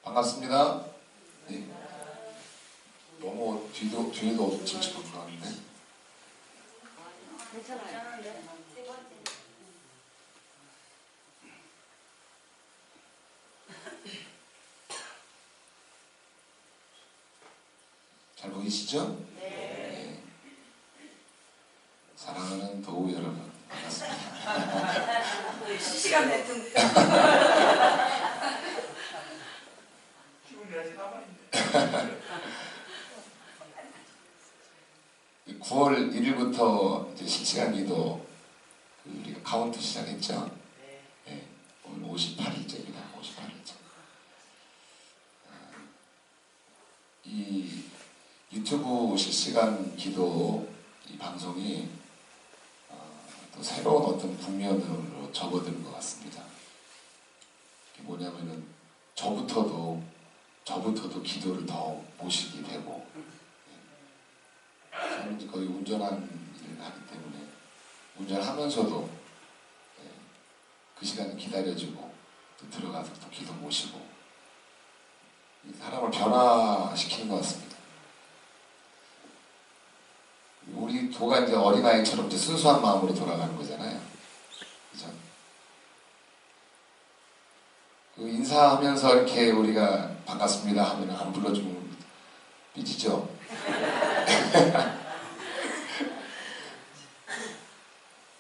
반갑습니다. 네. 너무 뒤에도 칙칙한 것 같은데. 괜찮아요. 잘 보이시죠? 네. 사랑하는 도우 여러분, 반갑습니다. 시간 냈던데. 기분이 아직 남아있네. 9월 1일부터 이제 실시간 기도 우리가 카운트 시작했죠. 네. 오늘 58일째입니다. 58일째. 이 유튜브 실시간 기도 이 방송이 또 새로운 어떤 국면으로 접어드는 것 같습니다. 이게 뭐냐면은 저부터도 기도를 더 모시게 되고, 저는 이제 거의 운전하는 일을 하기 때문에 운전하면서도 그 시간을 기다려주고 또 들어가서 또 기도 모시고 사람을 변화시키는 것 같습니다. 우리 도가 이제 어린아이처럼 이제 순수한 마음으로 돌아가는 거잖아요. 그죠? 그 인사하면서 이렇게 우리가 반갑습니다 하면 안 불러주면 삐지죠?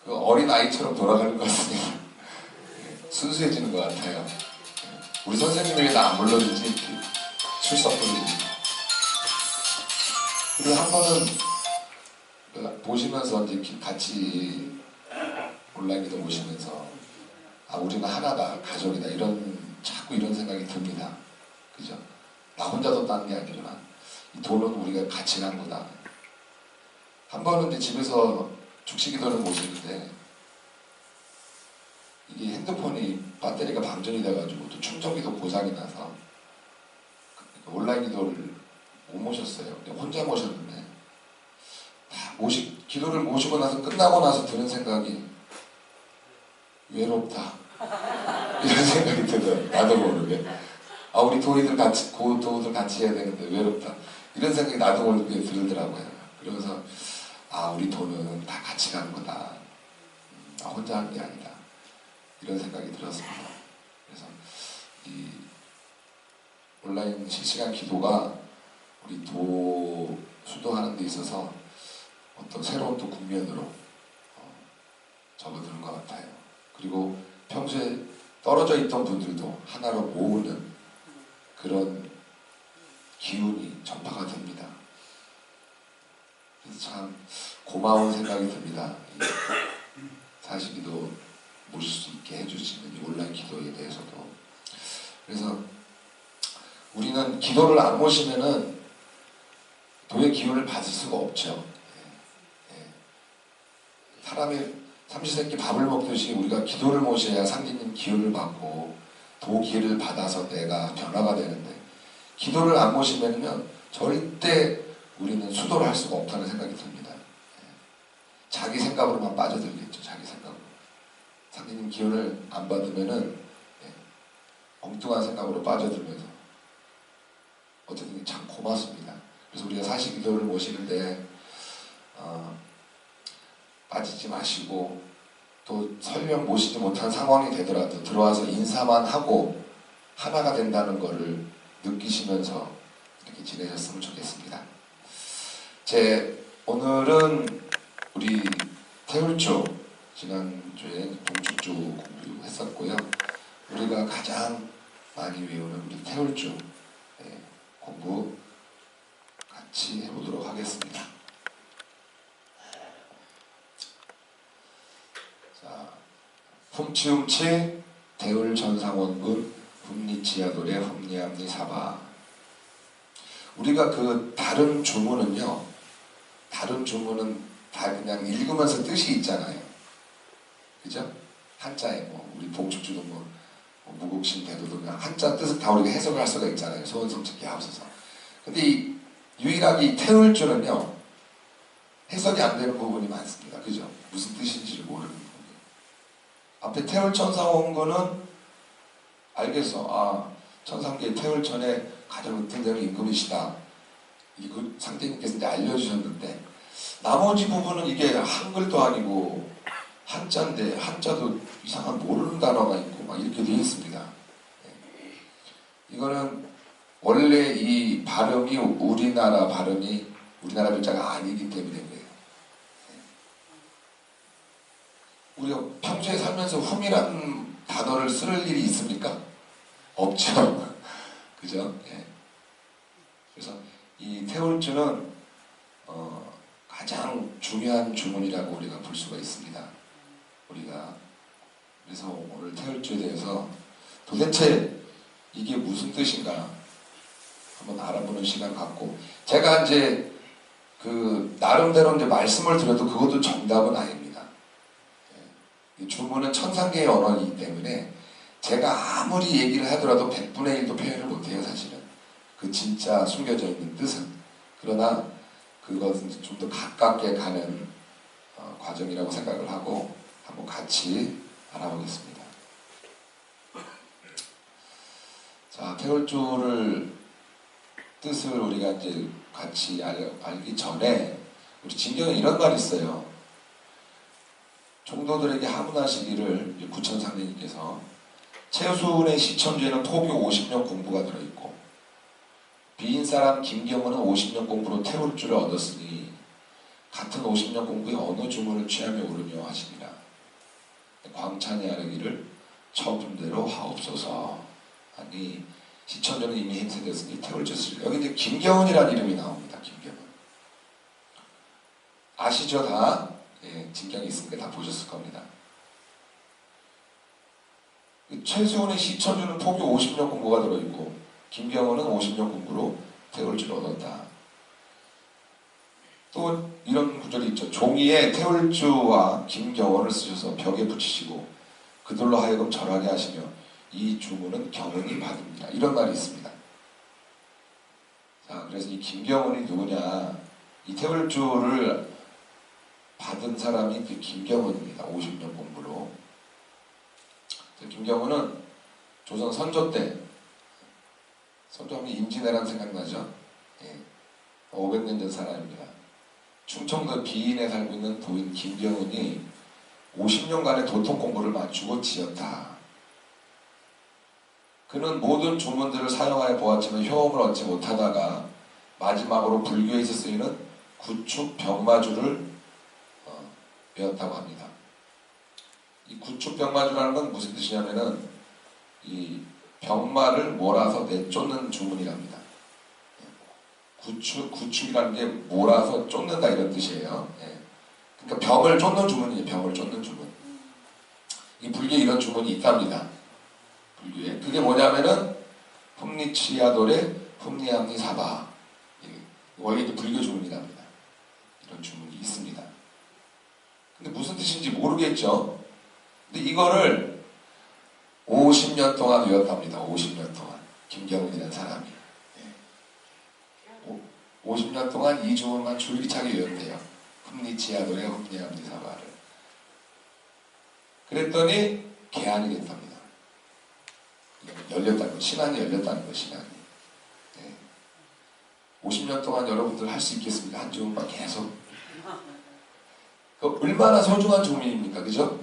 그 어린아이처럼 돌아가는 것 같습니다. 순수해지는 것 같아요. 우리 선생님이 왜 나 안 불러주지? 이렇게 출석 부르지. 그리고 한 번은 보시면서 이제 같이 온라인기도 보시면서 우리는 하나다, 가족이다, 자꾸 이런 생각이 듭니다. 그죠? 나 혼자 뒀다는 게 아니구나. 이 돈은 우리가 같이 간 거다. 한 번은 이제 집에서 죽시기도를 모시는데 이게 핸드폰이 배터리가 방전이 돼가지고 또 충전기도 고장이 나서 온라인 기도를 못 모셨어요. 혼자 모셨는데 기도를 모시고 나서 끝나고 나서 드는 생각이 외롭다. 이런 생각이 들어요. 나도 모르게. 우리 도우들 같이 해야 되는데 외롭다. 이런 생각이 나도 모르게 들더라고요. 그러면서 우리 도는 다 같이 가는 거다. 나 혼자 하는 게 아니다. 이런 생각이 들었습니다. 그래서 이 온라인 실시간 기도가 우리 도 수도하는 데 있어서 어떤 새로운 또 국면으로 접어드는 것 같아요. 그리고 평소에 떨어져 있던 분들도 하나로 모으는 그런 기운이 전파가 됩니다. 그래서 참 고마운 생각이 듭니다. 사시기도 모실 수 있게 해주시는 이 온라인 기도에 대해서도. 그래서 우리는 기도를 안 모시면은 도의 기운을 받을 수가 없죠. 사람이 삼시세끼 밥을 먹듯이 우리가 기도를 모셔야 상기님 기운을 받고 도 기를 받아서 내가 변화가 되는데, 기도를 안 모시면요 절대 우리는 수도를 할 수가 없다는 생각이 듭니다. 자기 생각으로만 빠져들겠죠. 자기 생각으로. 상기님 기운을 안 받으면은 엉뚱한 생각으로 빠져들면서 어쨌든 참 고맙습니다. 그래서 우리가 사시기도를 모시는데 빠지지 마시고, 또 설령 모시지 못한 상황이 되더라도 들어와서 인사만 하고 하나가 된다는 것을 느끼시면서 이렇게 지내셨으면 좋겠습니다. 오늘은 우리 태울주, 지난주에 동축주 공부했었고요. 우리가 가장 많이 외우는 우리 태울주 공부 같이 해보도록 하겠습니다. 자, 훔치훔치 대울전상원군 훔리치야도래 훔리암리사바. 우리가 그 다른 주문은요, 다른 주문은 다 그냥 읽으면서 뜻이 있잖아요. 그죠? 한자에 우리 봉축주도 무국신 대도도 그냥 한자 뜻을 다 우리가 해석을 할 수가 있잖아요. 소원성측기 하옵소서. 근데 유일하게 이 태울주는요, 해석이 안 되는 부분이 많습니다. 그죠? 무슨 뜻인지를 모르는 부분. 앞에 태울천상원군은 알겠어. 천상계의 태울천의 가장 으뜸되는 임금이시다. 이거 상대님께서 이제 알려주셨는데 나머지 부분은 이게 한글도 아니고 한자인데 한자도 이상한 모르는 단어가 있고 막 이렇게 되어 있습니다. 이거는 원래 이 발음이 우리나라 발음이 우리나라 글자가 아니기 때문에 그래요. 우리가 평소에 살면서 흠이라는 단어를 쓸 일이 있습니까? 없죠. 그죠? 예. 그래서 이 태울주는 가장 중요한 주문이라고 우리가 볼 수가 있습니다. 우리가 그래서 오늘 태울주에 대해서 도대체 이게 무슨 뜻인가 한번 알아보는 시간 갖고 제가 이제 그 나름대로 이제 말씀을 드려도 그것도 정답은 아닙니다. 이 주문은 천상계의 언어이기 때문에 제가 아무리 얘기를 하더라도 100분의 1도 표현을 못해요. 사실은 그 진짜 숨겨져 있는 뜻은. 그러나 그것은 좀 더 가깝게 가는 과정이라고 생각을 하고 한번 같이 알아보겠습니다. 자, 태울주를 뜻을 우리가 이제 같이 알기 전에 우리 진경에 이런 말이 있어요. 종도들에게 하문하시기를 구천상대님께서 최수훈의 시천주에는 토교 50년 공부가 들어있고 비인사람 김경호는 50년 공부로 태울주를 얻었으니 같은 50년 공부에 어느 주문을 취하며 오르며 하시니라. 광찬이 아르기를 처분대로 하옵소서 하니 시천주는 이미 행세되었으니 태울주를 여기 이제 김경훈이라는 이름이 나옵니다. 김경훈 아시죠? 다 예, 진경이 있으니까 다 보셨을 겁니다. 최수훈의 시천주는 토교 50년 공부가 들어있고 김경호는 50년 공부로 태울주를 얻었다. 또 이런 구절이 있죠. 종이에 태울주와 김경호를 쓰셔서 벽에 붙이시고 그들로 하여금 절하게 하시며 이 주문은 경은이 받습니다. 이런 말이 있습니다. 자, 그래서 이 김경훈이 누구냐? 이 태울주를 받은 사람이 그 김경훈입니다. 50년 공부로. 김경훈은 조선 선조 때, 선조하면 임진왜란 생각나죠? 예, 500년 전 사람입니다. 충청도 비인에 살고 있는 도인 김경훈이 50년간의 도통 공부를 마치고 지었다. 그는 모든 주문들을 사용하여 보았지만 효험을 얻지 못하다가 마지막으로 불교에서 쓰이는 구축 병마주를 배웠다고 합니다. 이 구축 병마주라는 건 무슨 뜻이냐면은 이 병마를 몰아서 내쫓는 주문이랍니다. 구축이라는 게 몰아서 쫓는다 이런 뜻이에요. 그러니까 병을 쫓는 주문이에요. 병을 쫓는 주문. 이 불교에 이런 주문이 있답니다. 불교에. 그게 뭐냐면은 흠리치야돌의 흠리암리사바. 원래 이제 불교 주문이랍니다. 이런 주문이 있습니다. 근데 무슨 뜻인지 모르겠죠. 근데 이거를 50년 동안 외웠답니다. 50년 동안. 김경훈이라는 사람이. 50년 동안 이 주문만 줄기차게 외웠대요. 흠리치야돌의 흠리암리사바를. 그랬더니 개안이 됐답니다. 열렸다는 거, 신안이 열렸다는 거, 신안이. 50년 동안 여러분들 할 수 있겠습니까? 한 주문만 계속. 얼마나 소중한 주문입니까? 그죠?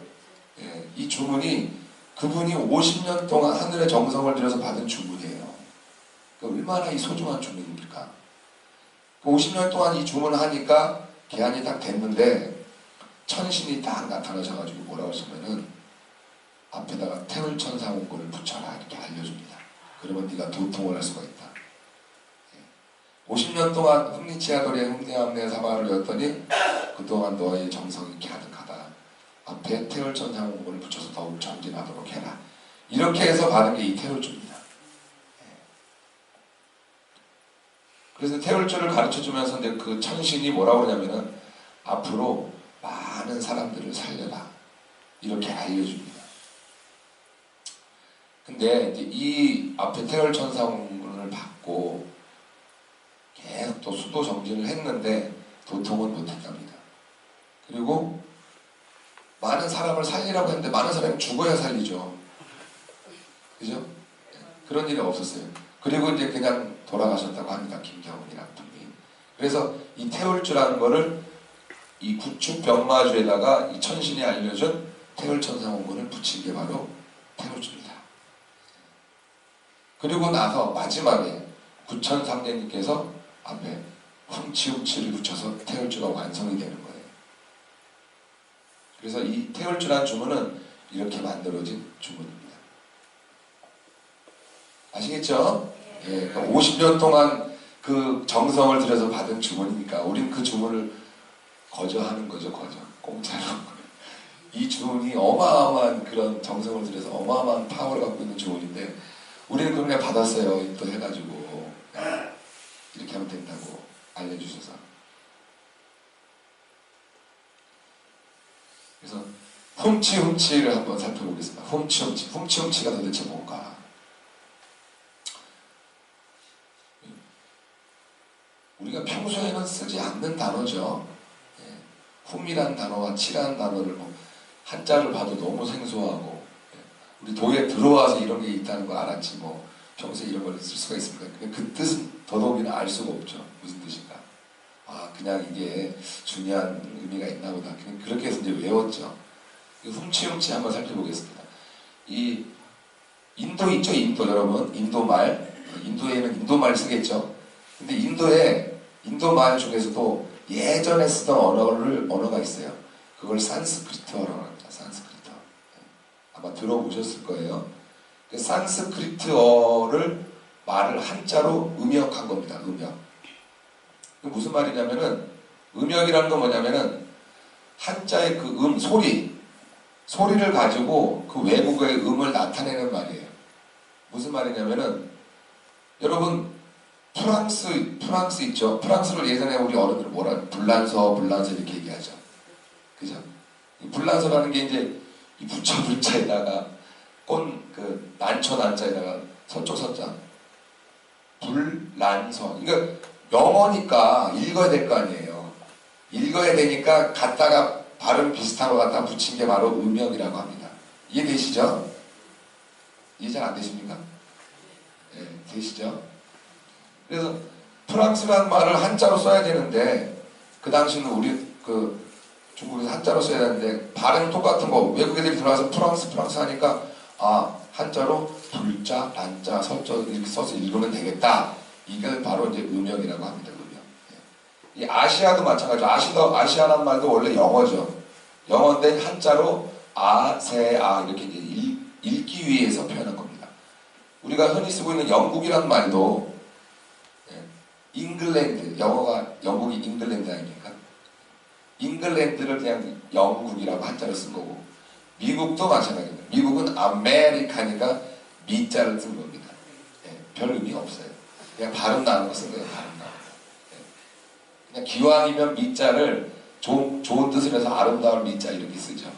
이 주문이 그분이 50년 동안 하늘의 정성을 들여서 받은 주문이에요. 얼마나 이 소중한 주문입니까? 50년 동안 이 주문을 하니까 개안이 딱 됐는데 천신이 딱 나타나셔가지고 뭐라고 했으면은 앞에다가 태울천상원군을 붙여라 이렇게 알려줍니다. 그러면 네가 도통을 할 수가 있다. 50년 동안 흠리치야돌의 흠리암리사바를 외웠더니 그동안 너의 정성이 가득하다. 앞에 태울천상원군을 붙여서 더욱 정진하도록 해라. 이렇게 해서 받은 게 이 태울주입니다. 그래서 태울주를 가르쳐주면서 이제 그 천신이 뭐라고 그러냐면은 앞으로 많은 사람들을 살려라. 이렇게 알려줍니다. 근데 이제 이 앞에 태울천상원군을 받고 계속 또 수도 정진을 했는데 도통은 못했답니다. 그리고 많은 사람을 살리라고 했는데 많은 사람이 죽어야 살리죠. 그죠? 그런 일이 없었어요. 그리고 이제 그냥 돌아가셨다고 합니다. 김경훈이라는 분이. 그래서 이 태울주라는 거를 이 구축 병마주에다가 이 천신이 알려준 태울천상원군을 붙인 게 바로 태울주입니다. 그리고 나서 마지막에 구천상제님께서 앞에 훔치훔치를 붙여서 태울주가 완성이 되는 거예요. 그래서 이 태울주라는 주문은 이렇게 만들어진 주문입니다. 아시겠죠? 예, 50년 동안 그 정성을 들여서 받은 주문이니까 우린 그 주문을 거저하는 거죠. 거저. 공짜로. 이 주문이 어마어마한 그런 정성을 들여서 어마어마한 파워를 갖고 있는 주문인데 우리는 그냥 받았어요. 또 해가지고 이렇게 하면 된다고 알려주셔서. 그래서 훔치훔치를 한번 살펴보겠습니다. 훔치훔치. 훔치훔치가 도대체 뭔가. 우리가 평소에는 쓰지 않는 단어죠. 예. 훔이라는 단어와 치라는 단어를 뭐 한자를 봐도 너무 생소하고, 예. 우리 도에 들어와서 이런 게 있다는 거 알았지 뭐 평소에 이런 걸 쓸 수가 있습니까? 그 뜻은 더더욱이나 알 수가 없죠. 무슨 뜻인가. 아, 그냥 이게 중요한 의미가 있나 보다. 그냥 그렇게 해서 이제 외웠죠. 훔치훔치 한번 살펴보겠습니다. 이 인도 있죠? 인도 여러분. 인도말. 인도에는 인도말 쓰겠죠? 근데 인도말 중에서도 예전에 쓰던 언어가 있어요. 그걸 산스크리트어라고 합니다. 산스크리트어. 아마 들어보셨을 거예요. 그 산스크리트어를 말을 한자로 음역한 겁니다. 음역. 무슨 말이냐면은 음역이라는 건 뭐냐면은 한자의 그 소리를 가지고 그 외국의 음을 나타내는 말이에요. 무슨 말이냐면은 여러분 프랑스 있죠? 프랑스를 예전에 우리 어른들 불란서 이렇게 얘기하죠. 그죠? 이 불란서라는 게 이제 이 부처 불자에다가 난초 난자에다가 서쪽 서자 불란서. 그러니까 영어니까 읽어야 될 거 아니에요. 읽어야 되니까 갖다가 발음 비슷한 거 갖다 붙인 게 바로 음역이라고 합니다. 이해되시죠? 이해 잘 안 되십니까? 네, 되시죠? 그래서 프랑스라는 말을 한자로 써야 되는데 그 당시는 우리 중국에서 한자로 써야 되는데 발음 똑같은 거 외국 애들이 들어와서 프랑스 하니까 한자로 불자, 란자, 설자 이렇게 써서 읽으면 되겠다. 이게 바로 이제 음역이라고 합니다. 음역. 이 아시아도 마찬가지죠. 아시아라는 말도 원래 영어죠. 영어인데 한자로 이렇게 이제 읽기 위해서 표현한 겁니다. 우리가 흔히 쓰고 있는 영국이라는 말도 잉글랜드, 영국이 잉글랜드 아닙니까? 잉글랜드를 그냥 영국이라고 한자로 쓴 거고, 미국도 마찬가지입니다. 미국은 아메리카니까 미자를 쓴 겁니다. 별 의미가 없어요. 그냥 발음 나는 거 쓴 거예요. 발음 나는 거. 그냥 기왕이면 미자를 좋은 뜻을 해서 아름다운 미자 이렇게 쓰죠.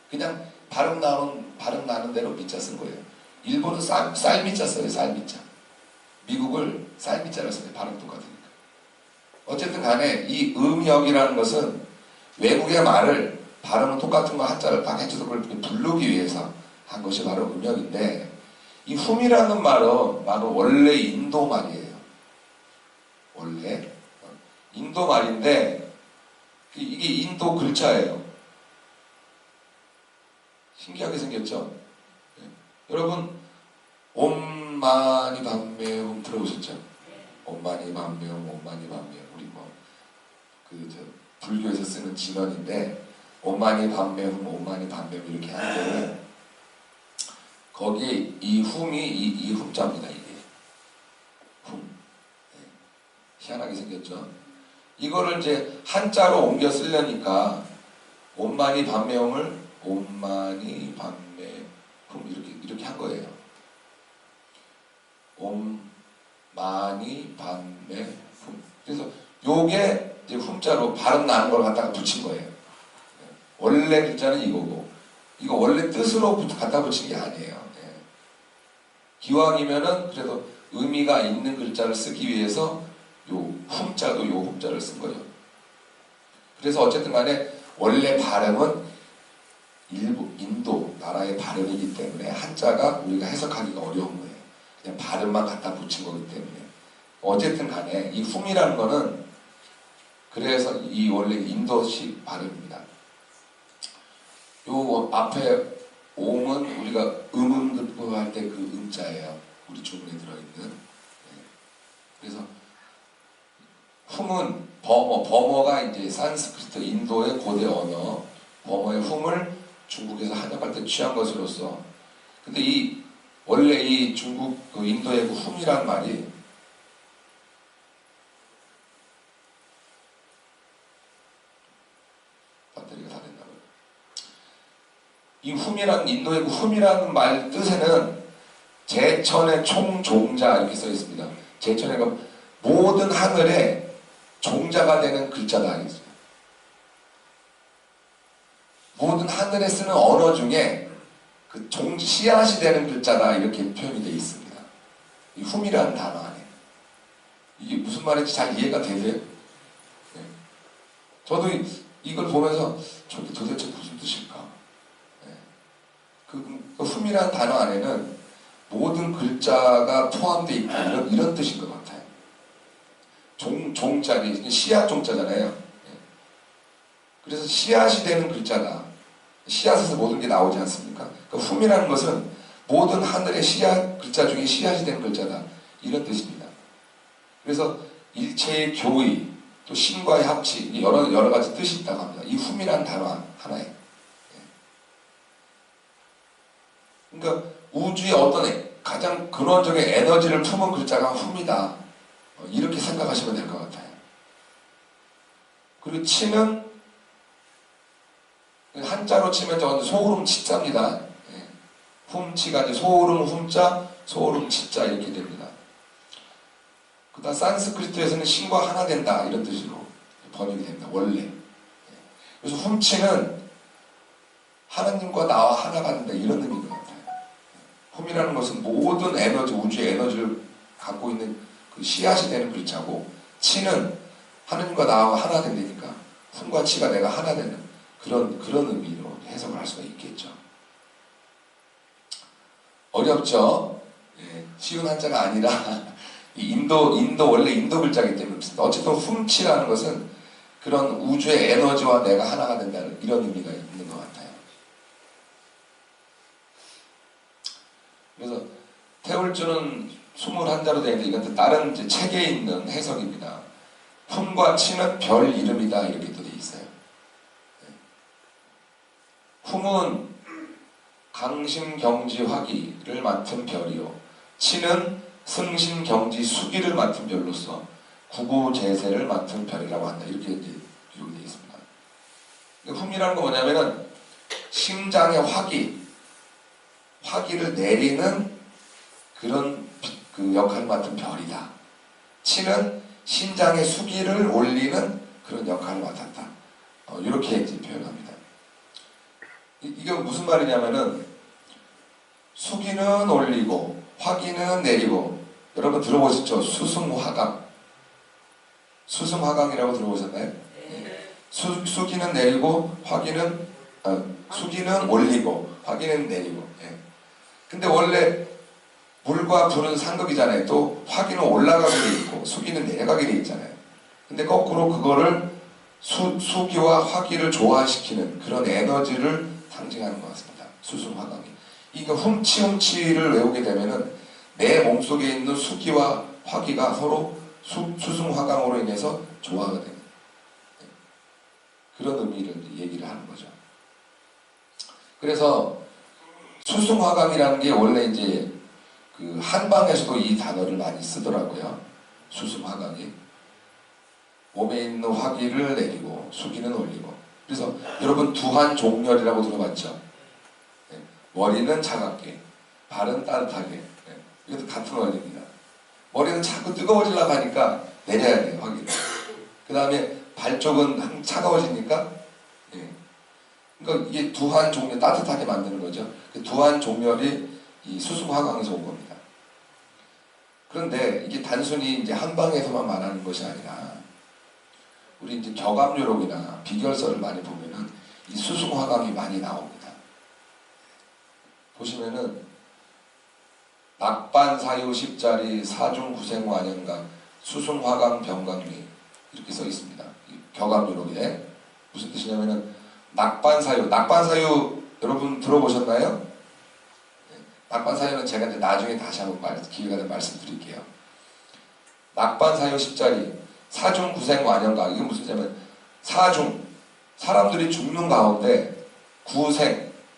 그냥 발음 나는 대로 미자 쓴 거예요. 일본은 쌀미자 써요. 쌀미자. 미국을 쌀미자를 써요. 발음 똑같으니까. 어쨌든 간에 이 음역이라는 것은 외국의 말을 발음은 똑같은 거 한자를 딱 해줘서 그걸 부르기 위해서 한 것이 바로 음역인데, 이 훔이라는 말은 원래 인도 말이에요. 원래 인도 말인데 이게 인도 글자예요. 신기하게 생겼죠? 여러분 옴마니 밤매 홈 들어보셨죠? 옴마니 밤매 홈, 옴마니 밤매 홈. 우리 불교에서 쓰는 진언인데 옴마니 밤매 홈, 옴마니 밤매 홈 이렇게 하는데 거기에 이 훔이 이 훔자입니다. 이게 훔. 희한하게 생겼죠? 이거를 이제 한자로 옮겨 쓰려니까 옴마니 밤매 홈을 옴마니 밤매 홈 이렇게 한 거예요. 옴마니 밤매 훔. 그래서 요게 이제 훔자로 발음 나는 걸 갖다가 붙인 거예요. 원래 글자는 이거고, 이거 원래 뜻으로 갖다 붙인 게 아니에요. 기왕이면은 그래도 의미가 있는 글자를 쓰기 위해서 요 훔자를 쓴 거예요. 그래서 어쨌든 간에 원래 발음은 인도 나라의 발음이기 때문에 한자가 우리가 해석하기가 어려운 거예요. 그냥 발음만 갖다 붙인 거기 때문에. 어쨌든 간에 이 훔이라는 거는 그래서 이 원래 인도식 발음입니다. 요 앞에 옹은 우리가 음음급부할 때 그 음자예요. 우리 주문에 들어있는. 네. 그래서 훔은 버머가 이제 산스크리트 인도의 고대 언어, 버머의 훔을 중국에서 한약할 때 취한 것으로서, 근데 이 원래 이 중국 그 인도의 그 훔이란 말이 배터리가 다 됐나 봐요. 이 훔이란 인도의 그 훔이라는 말 뜻에는 제천의 총종자 이렇게 써 있습니다. 제천의 그 모든 하늘에 종자가 되는 글자다 하겠어요. 모든 하늘에 쓰는 언어 중에 그 씨앗이 되는 글자다 이렇게 표현이 되어 있습니다. 이 훔이라는 단어 안에. 이게 무슨 말인지 잘 이해가 되세요? 네. 저도 이걸 보면서 저게 도대체 무슨 뜻일까? 네. 그 훔이라는 단어 안에는 모든 글자가 포함되어 있고 이런 뜻인 것 같아요. 종자리, 씨앗 종자잖아요. 네. 그래서 씨앗이 되는 글자다. 씨앗에서 모든 게 나오지 않습니까? 그 훔이라는 것은 모든 하늘의 씨앗 글자 중에 씨앗이 되는 글자다. 이런 뜻입니다. 그래서 일체의 교의, 또 신과의 합치, 여러 가지 뜻이 있다고 합니다. 이 훔이라는 단어 하나에. 그러니까 우주의 어떤 가장 근원적인 에너지를 품은 글자가 훔이다. 이렇게 생각하시면 될 것 같아요. 그리고 치는 한자로 치면 소름 치자입니다. 훔치가 이제 소름 훔자, 소름 치자 이렇게 됩니다. 그다음 산스크리트에서는 신과 하나 된다 이런 뜻으로 번역이 됩니다. 원래. 그래서 훔치는 하나님과 나와 하나가 된다 이런 의미인 것 같아요. 훔이라는 것은 모든 에너지, 우주의 에너지를 갖고 있는 그 씨앗이 되는 글자고, 치는 하나님과 나와 하나 된다니까 훔과 치가 내가 하나 되는 그런 의미로 해석을 할 수가 있겠죠. 어렵죠? 예, 쉬운 한자가 아니라 원래 인도 글자이기 때문에 그렇습니다. 어쨌든 훔치라는 것은 그런 우주의 에너지와 내가 하나가 된다는 이런 의미가 있는 것 같아요. 그래서 태울주는 21자로 되어 있는데 이건 다른 이제 책에 있는 해석입니다. 훔과 치는 별 이름이다 이렇게 또 되어 있어요. 훔은 강심경지화기를 맡은 별이요, 치는 승신경지수기를 맡은 별로서 구구제세를 맡은 별이라고 한다. 이렇게 이제 기록이 되어 있습니다. 훔이라는 건 뭐냐면은 심장의 화기를 내리는 그런 그 역할을 맡은 별이다. 치는 심장의 수기를 올리는 그런 역할을 맡았다. 이렇게 이제 표현합니다. 이게 무슨 말이냐면은 수기는 올리고 화기는 내리고, 여러분 들어보셨죠? 수승화강. 수승화강이라고 들어보셨나요? 네. 수기는 내리고 수기는 올리고 화기는 내리고. 예. 근데 원래 물과 불은 상극이잖아요. 또 화기는 올라가게 돼 있고 수기는 내려가게 돼 있잖아요. 근데 거꾸로 그거를 수기와 화기를 조화시키는 그런 에너지를 상징하는 것 같습니다. 수승화강이. 그러니까 훔치를 외우게 되면은 내 몸속에 있는 수기와 화기가 서로 수승화강으로 인해서 조화가 되는 그런 의미를 얘기를 하는 거죠. 그래서 수승화강이라는 게 원래 이제 그 한방에서도 이 단어를 많이 쓰더라고요. 수승화강이. 몸에 있는 화기를 내리고 수기는 올리고. 그래서 여러분 두한종렬이라고 들어봤죠? 네. 머리는 차갑게, 발은 따뜻하게. 네. 이것도 같은 원리입니다. 머리는 자꾸 뜨거워지려고 하니까 내려야 돼요, 화기를. 그 다음에 발 쪽은 차가워지니까. 네. 그러니까 이게 두한종렬, 따뜻하게 만드는 거죠. 그 두한종렬이 이 수승화강에서 온 겁니다. 그런데 이게 단순히 이제 한방에서만 말하는 것이 아니라 우리 이제 격압요록이나 비결서를 많이 보면은 이 수승화강이 많이 나옵니다. 보시면은 낙반사유 십자리 사중구생 완연각 수승화강 병강리 이렇게 써 있습니다. 격암유록에 무슨 뜻이냐면은 낙반사유 여러분 들어보셨나요? 낙반사유는 제가 이제 나중에 다시 한번 기회가 되면 말씀드릴게요. 낙반사유 십자리 사중구생 완연각 이게 무슨 뜻이냐면 사중 사람들이 죽는 가운데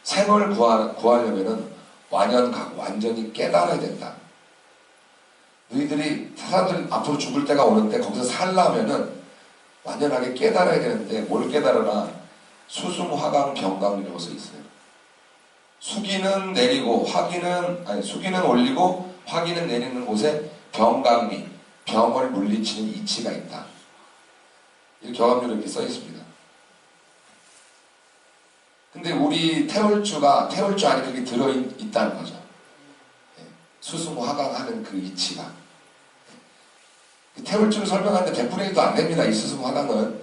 생을 구하려면은 완연각 완전히 깨달아야 된다. 너희들이 사람들이 앞으로 죽을 때가 오는데 거기서 살려면은 완전하게 깨달아야 되는데 뭘 깨달으나 수승화강 병강이라고 써 있어요. 수기는 내리고 수기는 올리고 화기는 내리는 곳에 병강리 병을 물리치는 이치가 있다. 이렇게 경합률 이렇게 써 있습니다. 근데 우리 태울주 안에 그게 들어있다는 거죠. 수승화강하는 그 이치가. 태울주를 설명하는데 100분의 1도 안 됩니다. 이 수승화강은.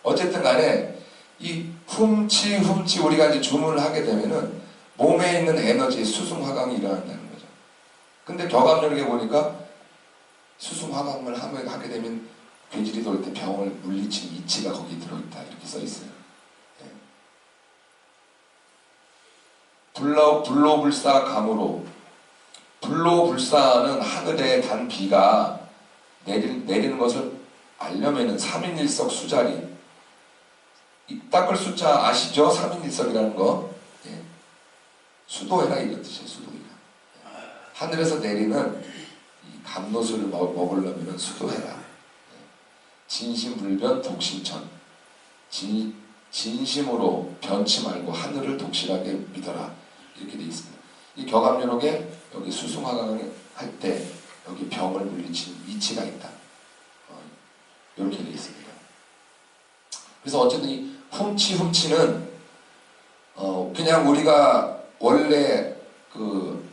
어쨌든 간에 이 훔치 우리가 이제 주문을 하게 되면은 몸에 있는 에너지의 수승화강이 일어난다는 거죠. 근데 격암요록에 보니까 수승화강을 하게 되면 괴질이 돌 때 병을 물리치는 이치가 거기에 들어있다. 이렇게 써 있어요. 불로불사 감으로 불로불사는 하늘에 단 비가 내리는 것을 알려면은 3인일석 수자리 이 닦을 숫자 아시죠? 3인일석이라는 거 수도해라 이런 뜻이에요. 수도해라. 하늘에서 내리는 이 감로수를 먹으려면은 수도해라. 진심불변 독심천 진심으로 변치 말고 하늘을 독실하게 믿어라. 이렇게 되어 있습니다. 이 격암요록에 여기 수승화강을 할 때 여기 병을 물리치는 이치가 있다. 이렇게 되어 있습니다. 그래서 어쨌든 이 훔치는 그냥 우리가 원래 그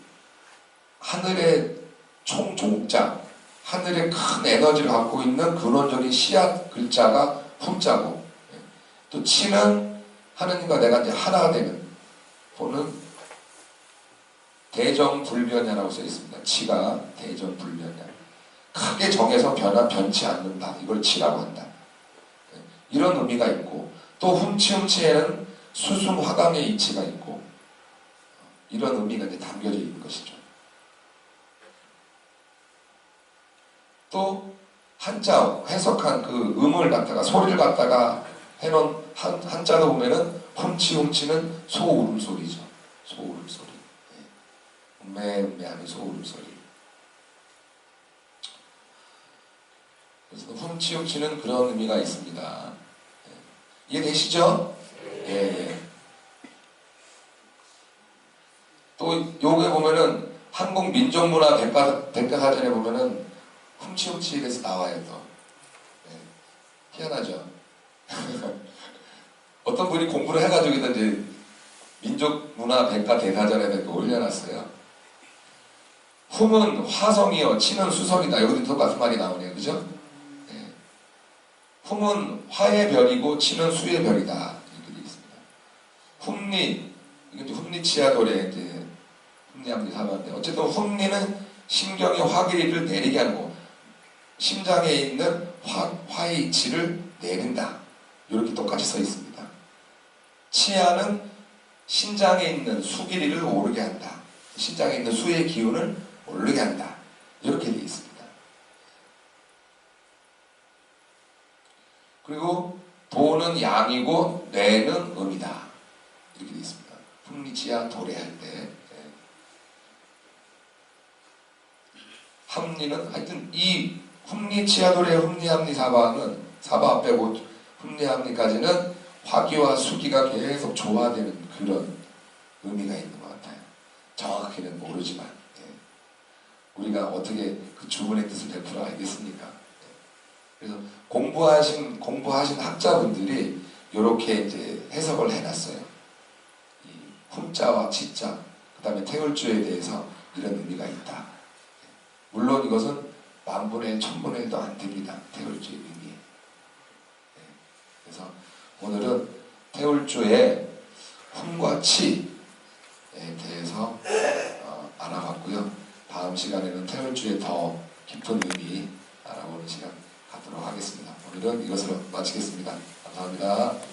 하늘의 총종자 하늘의 큰 에너지를 갖고 있는 근원적인 씨앗 글자가 훔자고 또 치는 하느님과 내가 이제 하나가 되는 보는 대정불변야라고 써 있습니다. 치가 대정불변야. 크게 정해서 변치 않는다. 이걸 치라고 한다. 이런 의미가 있고 또 훔치에는 수승화강의 이치가 있고 이런 의미가 이제 담겨져 있는 것이죠. 또 한자 해석한 그 음을 갖다가 소리를 갖다가 해놓은 한자로 보면은 훔치는 소울음소리죠. 소울음소리. 음매하는 소울음소리. 그래서 훔치는 그런 의미가 있습니다. 이해되시죠? 예. 또 요게 보면은 한국 민족문화 백과사전에 보면은 훔치에 대해서 나와요 또. 희한하죠? 어떤 분이 공부를 해가지고 이제 민족문화 백과대사전에 이렇게 올려놨어요. 훔은 화성이요, 치는 수성이다. 여기도 똑같은 말이 나오네요, 그죠? 훔은 화의 별이고 치는 수의 별이다. 이렇게 되어 있습니다. 훔리, 이게 이제 훔리치아도래 이제 훔리함리 사바인데 어쨌든 훔리는 심경의 화기를 내리게 하는 거. 심장에 있는 화의 이치를 내린다. 이렇게 똑같이 써 있습니다. 치아는 신장에 있는 수기리를 오르게 한다. 신장에 있는 수의 기운을 오르게 한다. 이렇게 되어 있습니다. 그리고 도는 양이고 뇌는 음이다. 이렇게 되어 있습니다. 훔리치아 도래할 때 함리는 하여튼 이 훔리치아도래 훔리함리 사바는 사바 빼고 훔리함리까지는 화기와 수기가 계속 조화되는 그런 의미가 있는 것 같아요. 정확히는 모르지만 우리가 어떻게 그 주문의 뜻을 100% 알겠습니까? 그래서 공부하신 학자분들이 이렇게 이제 해석을 해놨어요. 이 훔자와 치자, 그 다음에 태울주에 대해서 이런 의미가 있다. 물론 이것은 만분의 1, 천분의 1도 안 됩니다. 태울주의 의미. 그래서 오늘은 태울주의 훔과 치에 대해서 알아봤고요. 다음 시간에는 태울주의 더 깊은 의미 알아보는 시간 갖도록 하겠습니다. 오늘은 이것으로 마치겠습니다. 감사합니다.